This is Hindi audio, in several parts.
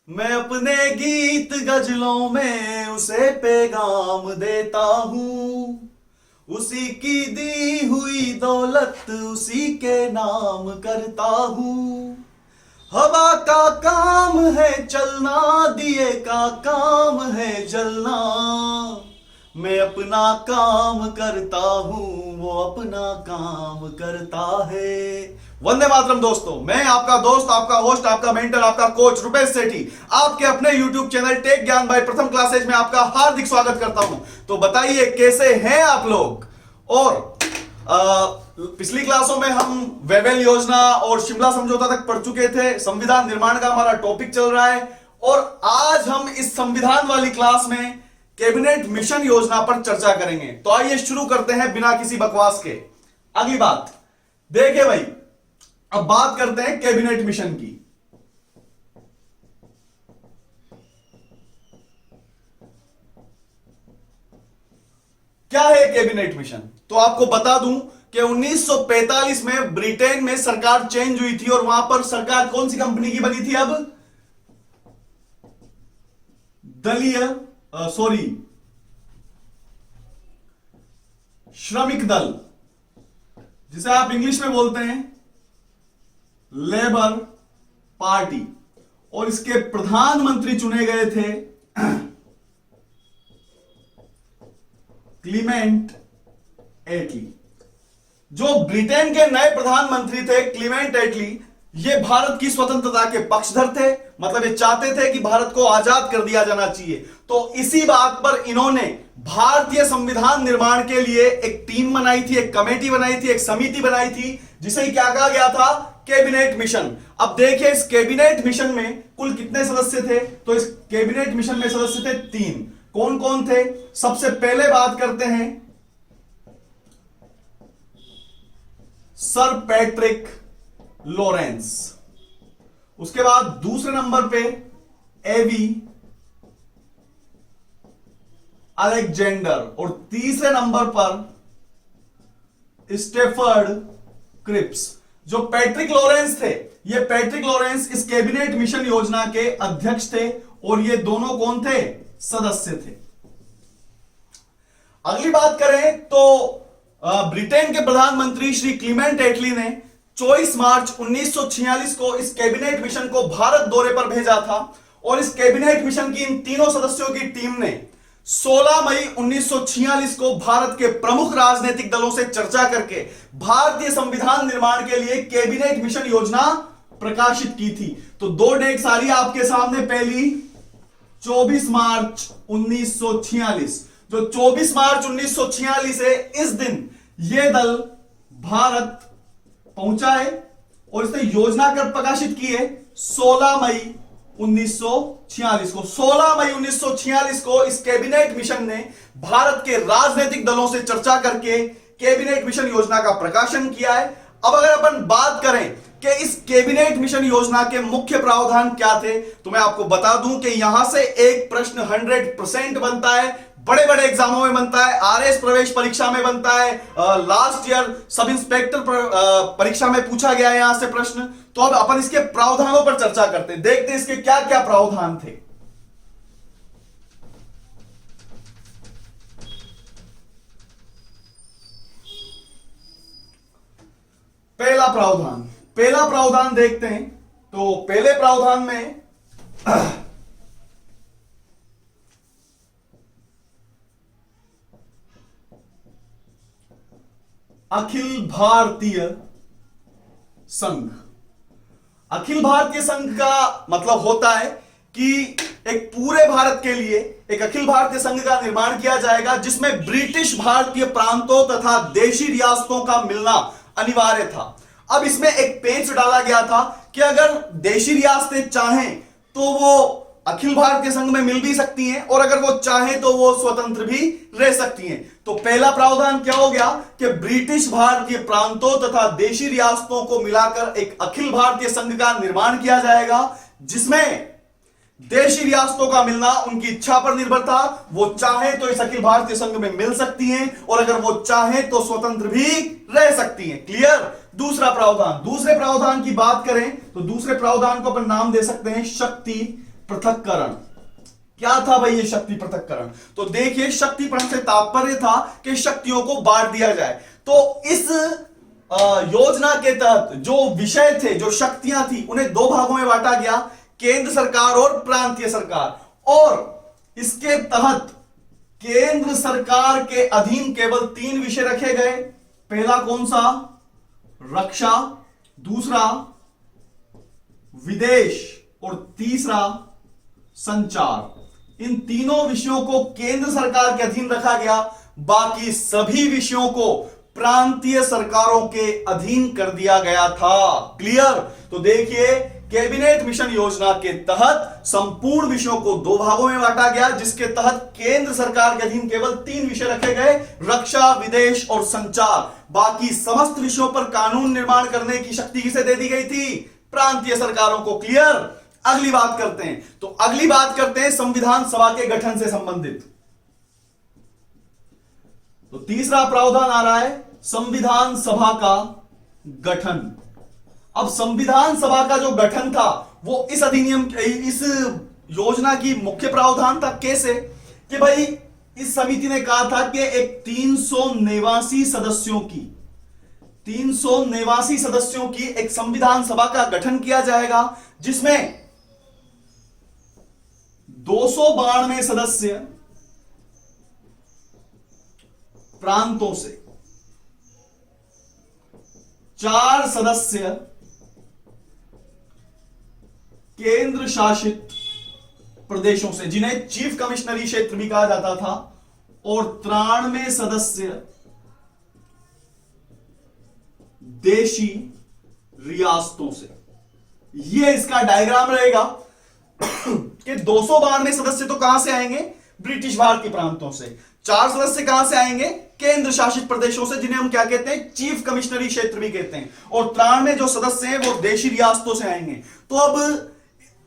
मैं अपने गीत गजलों में उसे पैगाम देता हूँ, उसी की दी हुई दौलत उसी के नाम करता हूँ। हवा का काम है चलना, दिए का काम है जलना, मैं अपना काम करता हूँ, वो अपना काम करता है। वंदे मातरम दोस्तों, मैं आपका दोस्त, आपका होस्ट, आपका मेंटर, आपका कोच रुपेश सेठी आपके अपने YouTube चैनल टेक ज्ञान बाय प्रथम क्लासेज में आपका हार्दिक स्वागत करता हूं। तो बताइए कैसे हैं आप लोग। और पिछली क्लासों में हम वेवेल योजना और शिमला समझौता तक पढ़ चुके थे। संविधान निर्माण का हमारा टॉपिक चल रहा है और आज हम इस संविधान वाली क्लास में कैबिनेट मिशन योजना पर चर्चा करेंगे। तो आइए शुरू करते हैं बिना किसी बकवास के। अगली बात देखिए भाई, अब बात करते हैं कैबिनेट मिशन की। क्या है कैबिनेट मिशन? तो आपको बता दूं कि 1945 में ब्रिटेन में सरकार चेंज हुई थी और वहां पर सरकार कौन सी कंपनी की बनी थी? अब श्रमिक दल, जिसे आप इंग्लिश में बोलते हैं लेबर पार्टी। और इसके प्रधानमंत्री चुने गए थे क्लीमेंट एटली। जो ब्रिटेन के नए प्रधानमंत्री थे क्लीमेंट एटली, ये भारत की स्वतंत्रता के पक्षधर थे। मतलब ये चाहते थे कि भारत को आजाद कर दिया जाना चाहिए। तो इसी बात पर इन्होंने भारतीय संविधान निर्माण के लिए एक टीम बनाई थी, एक कमेटी बनाई थी, एक समिति बनाई थी, जिसे क्या कहा गया था? Cabinet mission. अब देखिए इस कैबिनेट मिशन में कुल कितने सदस्य थे? तो इस कैबिनेट मिशन में सदस्य थे 3। कौन कौन थे? सबसे पहले बात करते हैं सर पैट्रिक लॉरेंस। उसके बाद दूसरे नंबर पे एवी अलेक्जेंडर और तीसरे नंबर पर स्टेफर्ड क्रिप्स। जो पैट्रिक लॉरेंस थे, ये पैट्रिक लॉरेंस इस कैबिनेट मिशन योजना के अध्यक्ष थे और ये दोनों कौन थे? सदस्य थे। अगली बात करें तो ब्रिटेन के प्रधानमंत्री श्री क्लीमेंट एटली ने 24 मार्च 1946 को इस कैबिनेट मिशन को भारत दौरे पर भेजा था और इस कैबिनेट मिशन की इन तीनों सदस्यों की टीम ने 16 मई 1946 को भारत के प्रमुख राजनीतिक दलों से चर्चा करके भारतीय संविधान निर्माण के लिए कैबिनेट मिशन योजना प्रकाशित की थी। तो दो डेट्स आ रही है आपके सामने। पहली 24 मार्च 1946। जो 24 मार्च 1946 है, इस दिन यह दल भारत पहुंचा है और इसने योजना कर प्रकाशित की है 16 मई 1946 को। 16 मई 1946 को इस कैबिनेट मिशन ने भारत के राजनीतिक दलों से चर्चा करके कैबिनेट मिशन योजना का प्रकाशन किया है। अब अगर अपन बात करें कि इस कैबिनेट मिशन योजना के मुख्य प्रावधान क्या थे, तो मैं आपको बता दूं कि यहां से एक प्रश्न 100% बनता है। बड़े बड़े एग्जामों में बनता है, आरएस प्रवेश परीक्षा में बनता है, लास्ट ईयर सब इंस्पेक्टर परीक्षा में पूछा गया है यहां से प्रश्न। तो अब अपन इसके प्रावधानों पर चर्चा करते हैं, देखते हैं इसके क्या क्या प्रावधान थे। पहला प्रावधान देखते हैं। तो पहले प्रावधान में अखिल भारतीय संघ। अखिल भारतीय संघ का मतलब होता है कि एक पूरे भारत के लिए एक अखिल भारतीय संघ का निर्माण किया जाएगा, जिसमें ब्रिटिश भारतीय प्रांतों तथा देशी रियासतों का मिलना अनिवार्य था। अब इसमें एक पेंच डाला गया था कि अगर देशी रियासतें चाहें तो वो अखिल भारतीय संघ में मिल भी सकती हैं और अगर वो चाहें तो वो स्वतंत्र भी रह सकती हैं। तो पहला प्रावधान क्या हो गया कि ब्रिटिश भारतीय प्रांतों तथा देशी रियासतों को मिलाकर एक अखिल भारतीय संघ का निर्माण किया जाएगा, जिसमें देशी रियासतों का मिलना उनकी इच्छा पर निर्भर था। वो चाहे तो इस अखिल भारतीय संघ में मिल सकती हैं और अगर वो चाहे तो स्वतंत्र भी रह सकती हैं। क्लियर? दूसरा प्रावधान। दूसरे प्रावधान की बात करें तो दूसरे प्रावधान को अपन नाम दे सकते हैं शक्ति पृथक्करण। क्या था भाई ये शक्ति पृथक्करण? तो देखिए, शक्ति पृथक से तात्पर्य था कि शक्तियों को बांट दिया जाए। तो इस योजना के तहत जो विषय थे, जो शक्तियां थी, उन्हें दो भागों में बांटा गया, केंद्र सरकार और प्रांतीय सरकार। और इसके तहत केंद्र सरकार के अधीन केवल 3 विषय रखे गए। पहला कौन सा? रक्षा, दूसरा विदेश और तीसरा संचार। इन तीनों विषयों को केंद्र सरकार के अधीन रखा गया, बाकी सभी विषयों को प्रांतीय सरकारों के अधीन कर दिया गया था। क्लियर? तो देखिए, कैबिनेट मिशन योजना के तहत संपूर्ण विषयों को 2 भागों में बांटा गया, जिसके तहत केंद्र सरकार के अधीन केवल 3 विषय रखे गए, रक्षा, विदेश और संचार। बाकी समस्त विषयों पर कानून निर्माण करने की शक्ति किसे दे दी गई थी? प्रांतीय सरकारों को। क्लियर? अगली बात करते हैं। तो अगली बात करते हैं संविधान सभा के गठन से संबंधित। तो तीसरा प्रावधान आ रहा है संविधान सभा का गठन। अब संविधान सभा का जो गठन था वो इस अधिनियम, इस योजना की मुख्य प्रावधान था। कैसे? कि भाई इस समिति ने कहा था कि एक 389 सदस्यों की एक संविधान सभा का गठन किया जाएगा, जिसमें 292 सदस्य प्रांतों से, 4 सदस्य केंद्र शासित प्रदेशों से, जिन्हें चीफ कमिश्नरी क्षेत्र भी कहा जाता था, और 93 सदस्य देशी रियासतों से। यह इसका डायग्राम रहेगा कि 292 सदस्य तो कहां से आएंगे? ब्रिटिश भारतीय प्रांतों से। 4 सदस्य कहां से आएंगे? केंद्र शासित प्रदेशों से, जिन्हें हम क्या कहते हैं? चीफ कमिश्नरी क्षेत्र भी कहते हैं। और 93 जो सदस्य हैं वो देशी रियासतों से आएंगे। तो अब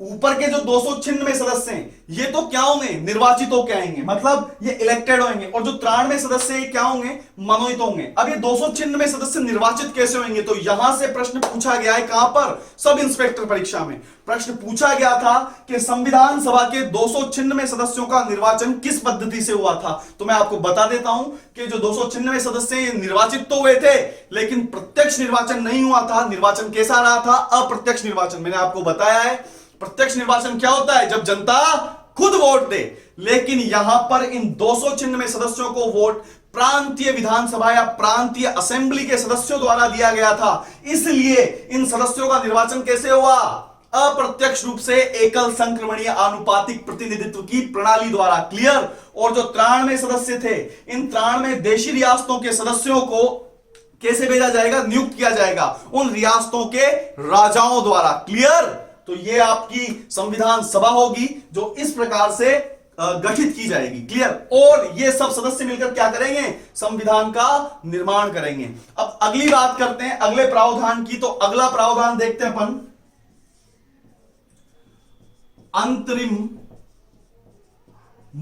ऊपर के जो 296 सदस्य हैं, ये तो क्या होंगे? निर्वाचित होकर आएंगे, मतलब ये इलेक्टेड होंगे। और जो 93 सदस्य हैं क्या होंगे? मनोनीत होंगे। अब ये 296 सदस्य निर्वाचित कैसे होंगे? तो यहां से प्रश्न पूछा गया है। कहां पर? सब इंस्पेक्टर परीक्षा में प्रश्न पूछा गया था कि संविधान सभा के 296 सदस्यों का निर्वाचन किस पद्धति से हुआ था। तो मैं आपको बता देता हूं कि जो 296 सदस्य ये निर्वाचित तो हुए थे, लेकिन प्रत्यक्ष निर्वाचन नहीं हुआ था। निर्वाचन कैसा रहा था? अप्रत्यक्ष निर्वाचन। मैंने आपको बताया है प्रत्यक्ष निर्वाचन क्या होता है? जब जनता खुद वोट दे। लेकिन यहां पर इन 296 सदस्यों को वोट प्रांतीय विधानसभा या प्रांतीय असेंबली के सदस्यों द्वारा दिया गया था। इसलिए इन सदस्यों का निर्वाचन कैसे हुआ? अप्रत्यक्ष रूप से एकल संक्रमणीय आनुपातिक प्रतिनिधित्व की प्रणाली द्वारा। क्लियर? और जो 93 सदस्य थे, इन 93 देशी रियासतों के सदस्यों को कैसे भेजा जाएगा? नियुक्त किया जाएगा उन रियासतों के राजाओं द्वारा। क्लियर? तो ये आपकी संविधान सभा होगी जो इस प्रकार से गठित की जाएगी। क्लियर? और ये सब सदस्य मिलकर क्या करेंगे? संविधान का निर्माण करेंगे। अब अगली बात करते हैं अगले प्रावधान की। तो अगला प्रावधान देखते हैं अपन, अंतरिम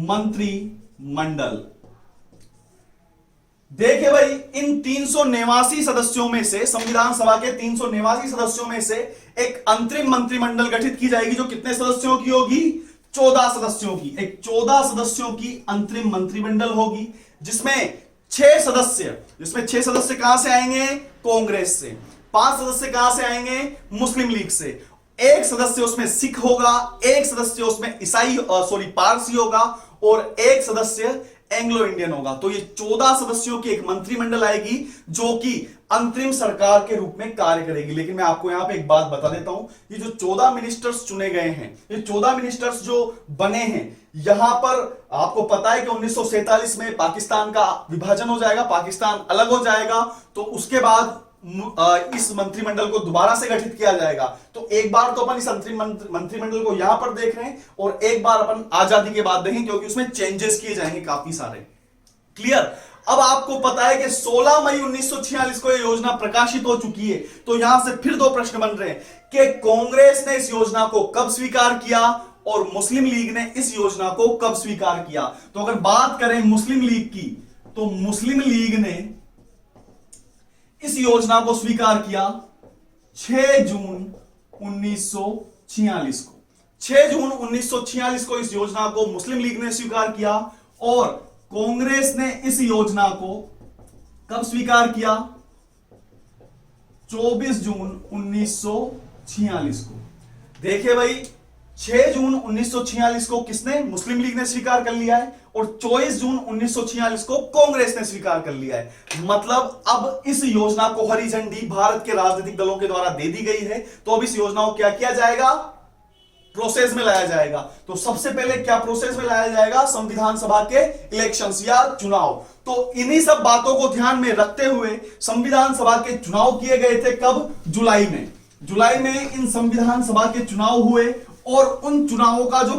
मंत्रिमंडल। देखिए भाई, इन 389 सदस्यों में से, संविधान सभा के 389 सदस्यों में से एक अंतरिम मंत्रिमंडल गठित की जाएगी, जो कितने सदस्यों की होगी? 14 सदस्यों की। एक 14 सदस्यों की अंतरिम मंत्रिमंडल होगी, जिसमें 6 सदस्य कहां से आएंगे? कांग्रेस से। 5 सदस्य कहां से आएंगे? मुस्लिम लीग से। 1 सदस्य उसमें सिख होगा, 1 सदस्य उसमें पारसी होगा, और 1 सदस्य एंग्लो इंडियन होगा। तो ये 14 सदस्यों की एक मंत्रिमंडल आएगी, जो कि अंतरिम सरकार के रूप में कार्य करेगी। लेकिन मैं आपको यहां पे एक बात बता देता हूं, ये जो 14 मिनिस्टर्स चुने गए हैं, ये 14 मिनिस्टर्स जो बने हैं, यहां पर आपको पता है कि 1947 में पाकिस्तान का विभाजन हो जाएगा, पाकिस्तान अलग हो जाएगा। तो उसके बाद इस मंत्रिमंडल को दोबारा से गठित किया जाएगा। तो एक बार तो अपन इस अंतरिम मंत्रिमंडल को यहां पर देख रहे हैं, और एक बार अपन आजादी के बाद देखेंगे, क्योंकि उसमें चेंजेस किए जाएंगे काफी सारे। क्लियर? अब आपको पता है कि 16 मई 1946 को यह योजना प्रकाशित हो चुकी है। तो यहां से फिर 2 प्रश्न बन रहे हैं कि कांग्रेस ने इस योजना को कब स्वीकार किया और मुस्लिम लीग ने इस योजना को कब स्वीकार किया। तो अगर बात करें मुस्लिम लीग की, तो मुस्लिम लीग ने इस योजना को स्वीकार किया 6 जून 1946 को। 6 जून 1946 को इस योजना को मुस्लिम लीग ने स्वीकार किया और कांग्रेस ने इस योजना को कब स्वीकार किया? 24 जून 1946 को। देखिए भाई, 6 जून 1946 को किसने? मुस्लिम लीग ने स्वीकार कर लिया है और 24 जून 1946 को कांग्रेस ने स्वीकार कर लिया है। मतलब अब इस योजना को हरी झंडी भारत के राजनीतिक दलों के द्वारा दे दी गई है। तो अब इस योजना को क्या किया जाएगा? प्रोसेस में लाया जाएगा। तो सबसे पहले क्या प्रोसेस में लाया जाएगा? संविधान सभा के इलेक्शंस या चुनाव। तो इन्हीं सब बातों को ध्यान में रखते हुए संविधान सभा के चुनाव किए गए थे। कब? जुलाई में। जुलाई में इन संविधान सभा के चुनाव हुए और उन चुनावों का जो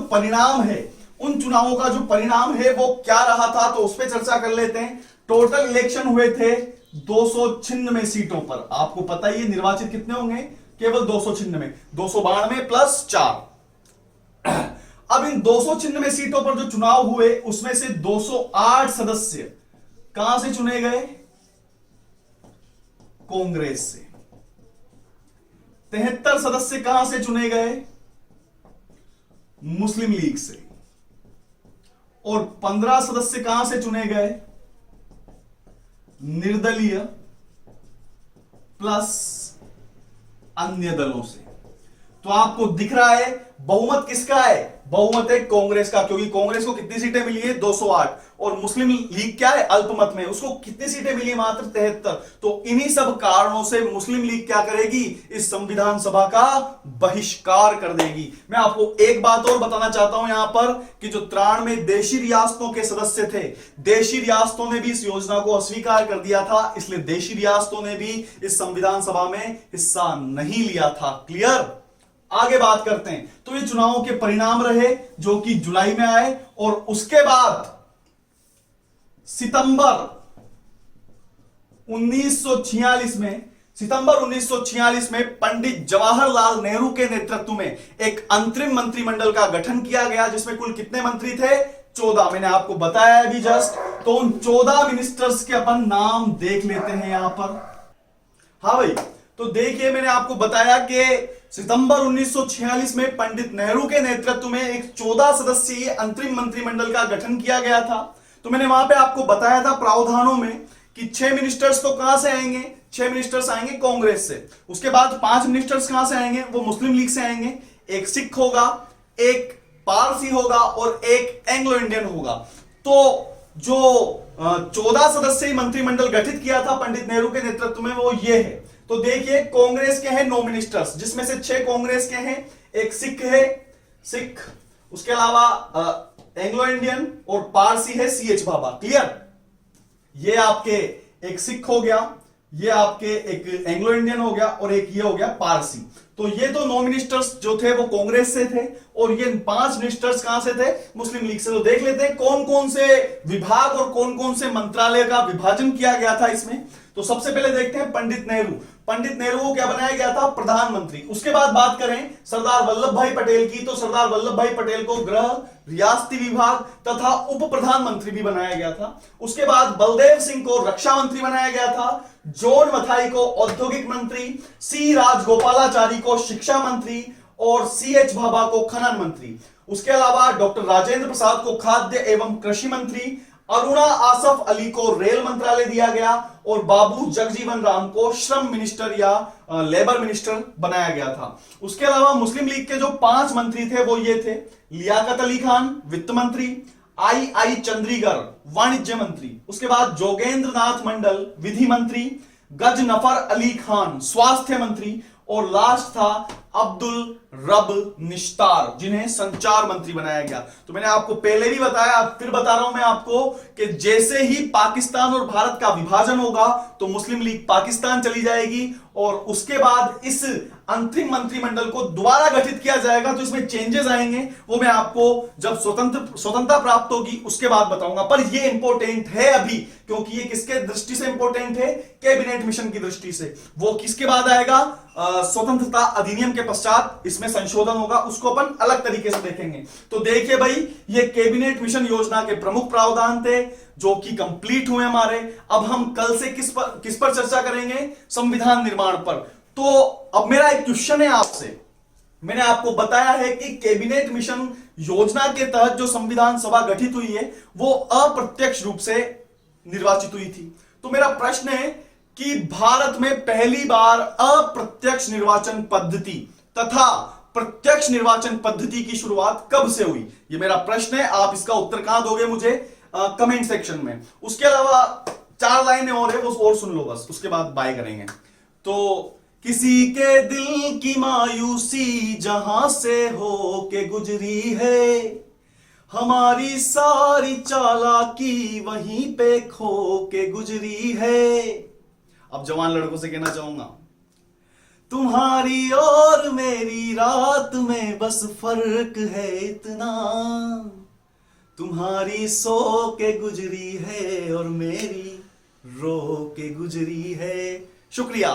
परिणाम है वो क्या रहा था, तो उस पर चर्चा कर लेते हैं। टोटल इलेक्शन हुए थे 296 सीटों पर। आपको पता ही है निर्वाचित कितने होंगे? केवल 296, 292 प्लस 4। अब इन 296 सीटों पर जो चुनाव हुए उसमें से 208 सदस्य कहां से चुने गए? कांग्रेस से। 73 सदस्य कहां से चुने गए? मुस्लिम लीग से। और 15 सदस्य कहां से चुने गए? निर्दलीय प्लस अन्य दलों से। तो आपको दिख रहा है बहुमत किसका है? बहुमत है कांग्रेस का, क्योंकि कांग्रेस को कितनी सीटें मिली है? 208। और मुस्लिम लीग क्या है? अल्पमत में, उसको कितनी सीटें मिली? मात्र 73। तो इन्हीं सब कारणों से मुस्लिम लीग क्या करेगी? इस संविधान सभा का बहिष्कार कर देगी। मैं आपको एक बात और बताना चाहता हूं यहां पर कि जो 93 देशी रियासतों के सदस्य थे, देशी रियासतों ने भी इस योजना को अस्वीकार कर दिया था, इसलिए देशी रियासतों ने भी इस संविधान सभा में हिस्सा नहीं लिया था। क्लियर? आगे बात करते हैं। तो ये चुनावों के परिणाम रहे जो कि जुलाई में आए और उसके बाद सितंबर 1946 में पंडित जवाहरलाल नेहरू के नेतृत्व में एक अंतरिम मंत्रिमंडल का गठन किया गया, जिसमें कुल कितने मंत्री थे? 14। मैंने आपको बताया अभी जस्ट। तो उन 14 मिनिस्टर्स के अपन नाम देख लेते हैं यहां पर। हाँ भाई, तो देखिए मैंने आपको बताया कि सितंबर 1946 में पंडित नेहरू के नेतृत्व में एक 14 सदस्यीय अंतरिम मंत्रिमंडल का गठन किया गया था। तो मैंने वहां पे आपको बताया था प्रावधानों में कि 6 मिनिस्टर्स तो कहां से आएंगे? 6 मिनिस्टर्स आएंगे कांग्रेस से। उसके बाद 5 मिनिस्टर्स कहां से आएंगे? वो मुस्लिम लीग से आएंगे। एक सिख होगा, एक पारसी होगा और एक एंग्लो इंडियन होगा। तो जो 14 सदस्यीय मंत्रिमंडल गठित किया था पंडित नेहरू के नेतृत्व में वो ये है। तो देखिए कांग्रेस के हैं 9 मिनिस्टर्स, जिसमें से 6 कांग्रेस के हैं, एक सिख है, सिख, उसके अलावा एंग्लो इंडियन और पारसी है CH बाबा। क्लियर? ये आपके एक सिख हो गया, ये आपके एक एंग्लो इंडियन हो गया और एक ये हो गया पारसी। तो ये तो 9 मिनिस्टर्स जो थे वो कांग्रेस से थे और ये 5 मिनिस्टर्स कहां से थे? मुस्लिम लीग से। तो देख लेते हैं कौन कौन से विभाग और कौन कौन से मंत्रालय का विभाजन किया गया था इसमें। तो सबसे पहले देखते हैं पंडित नेहरू। पंडित नेहरू को क्या बनाया गया था? प्रधानमंत्री। उसके बाद बात करें सरदार वल्लभ भाई पटेल की, तो सरदार वल्लभ भाई पटेल को गृह, रियासती विभाग तथा उप प्रधानमंत्री भी बनाया गया था। उसके बाद बलदेव सिंह को रक्षा मंत्री बनाया गया था, जॉन मथाई को औद्योगिक मंत्री, C राजगोपालाचारी को शिक्षा मंत्री और CH भाभा को खनन मंत्री। उसके अलावा डॉक्टर राजेंद्र प्रसाद को खाद्य एवं कृषि मंत्री, अरुणा आसफ अली को रेल मंत्रालय दिया गया और बाबू जगजीवन राम को श्रम मिनिस्टर या लेबर मिनिस्टर बनाया गया था। उसके अलावा मुस्लिम लीग के जो 5 मंत्री थे वो ये थे: लियाकत अली खान वित्त मंत्री, I चंद्रीगर वाणिज्य मंत्री, उसके बाद जोगेंद्र नाथ मंडल विधि मंत्री, गजनफर अली खान स्वास्थ्य मंत्री और लास्ट था अब्दुल रब निश्तार, जिन्हें संचार मंत्री बनाया गया। तो मैंने आपको पहले भी बताया, फिर बता रहा हूं मैं आपको कि जैसे ही पाकिस्तान और भारत का विभाजन होगा तो मुस्लिम लीग पाकिस्तान चली जाएगी और उसके बाद इस अंतरिम मंत्रिमंडल को दोबारा गठित किया जाएगा। तो इसमें चेंजेस आएंगे, वो मैं आपको जब स्वतंत्रता प्राप्त होगी उसके बाद बताऊंगा। पर ये इंपॉर्टेंट है अभी, क्योंकि ये किसके दृष्टि से इंपॉर्टेंट है? कैबिनेट मिशन की दृष्टि से। वो किसके बाद आएगा? स्वतंत्रता अधिनियम के पश्चात इसमें संशोधन होगा, उसको अपन अलग तरीके से देखेंगे। तो देखिए भाई, ये कैबिनेट मिशन योजना के प्रमुख प्रावधान थे जो कि कंप्लीट हुए हमारे। अब हम कल से किस पर चर्चा करेंगे? संविधान निर्माण पर। तो अब मेरा एक क्वेश्चन है आपसे मैंने आपको बताया है कि कैबिनेट मिशन योजना के तहत जो संविधान सभा गठित हुई है वो अप्रत्यक्ष रूप से निर्वाचित हुई थी। तो मेरा प्रश्न है कि भारत में पहली बार अप्रत्यक्ष निर्वाचन पद्धति तथा प्रत्यक्ष निर्वाचन पद्धति की शुरुआत कब से हुई? ये मेरा प्रश्न है। आप इसका उत्तर कहां दोगे मुझे? कमेंट सेक्शन में। उसके अलावा 4 लाइनें और है, वो और सुन लो बस, उसके बाद बाय करेंगे। तो किसी के दिल की मायूसी जहां से हो के गुजरी है, हमारी सारी चालाकी वहीं पे खो के गुजरी है। अब जवान लड़कों से कहना चाहूंगा, तुम्हारी और मेरी रात में बस फर्क है इतना, तुम्हारी सो के गुजरी है और मेरी रो के गुजरी है। शुक्रिया।